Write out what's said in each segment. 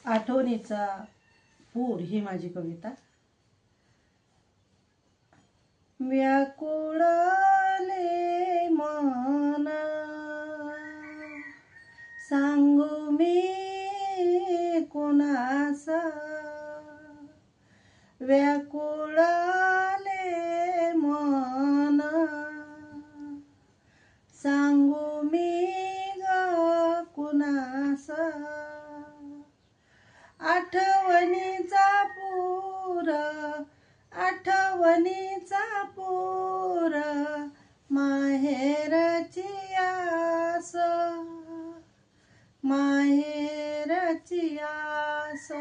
आठवणीचा पूर ही माझी कविता. व्याकुळले मन सांगू मी कोणासा, व्याकुळले मन सांगू मी ग कुणासा. आठवणीचा पूर, आठवणीचा पूर माहेरची आस, माहेरची आस.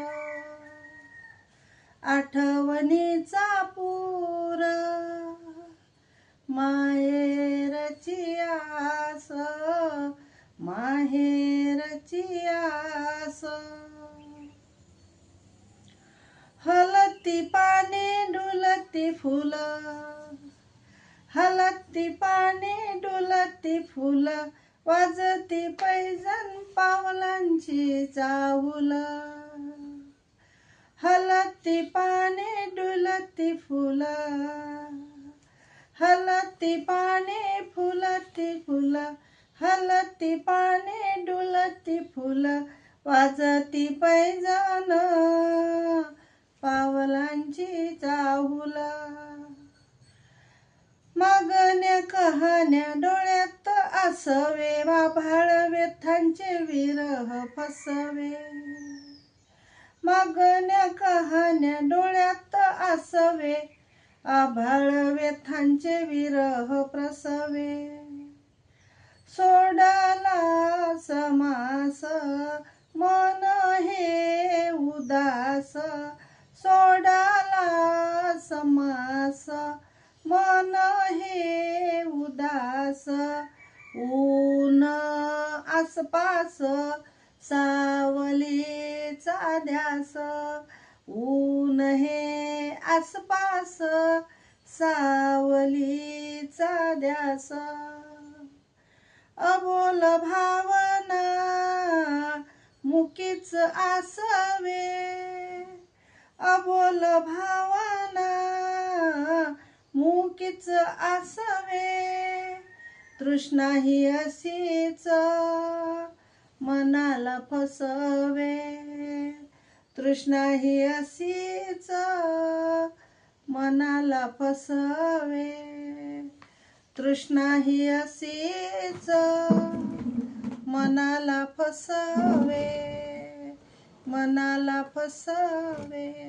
आठवणीचा पूर माहेरची आस, माहेरची आस. हलती पाने डुलती फुलं, हलती पाने डुलती फुलं, वाजती पैजण पावलांची चाहुल. हलती पाने डुलती फुलं, हलती पाने फुलती फुलं, हलती पाने डुलती फुलं, वाजती पैजण पावलांची चाहुल. मागण्या कहाण्या डोळ्यात आसवे, आभाळ व्यथांचे विरह फसवे. मागण्या कहाण्या डोळ्यात आसवे, आभाळ व्यथांचे विरह प्रसवे. सोडला समास मन हे उदास, सोडला समास मन हे उदास. ऊन आसपास सावलीचा ध्यास, ऊन हे आसपास सावलीचा ध्यास. अबोल भावना मुकीच आसवे, अबोल भावना मुकीच आसवे. तृष्णा ही अशीच मनाला फसवे, तृष्णा ही अशीच मनाला फसवे. तृष्णा ही अशीच मनाला फसवे, मनाला फसवे.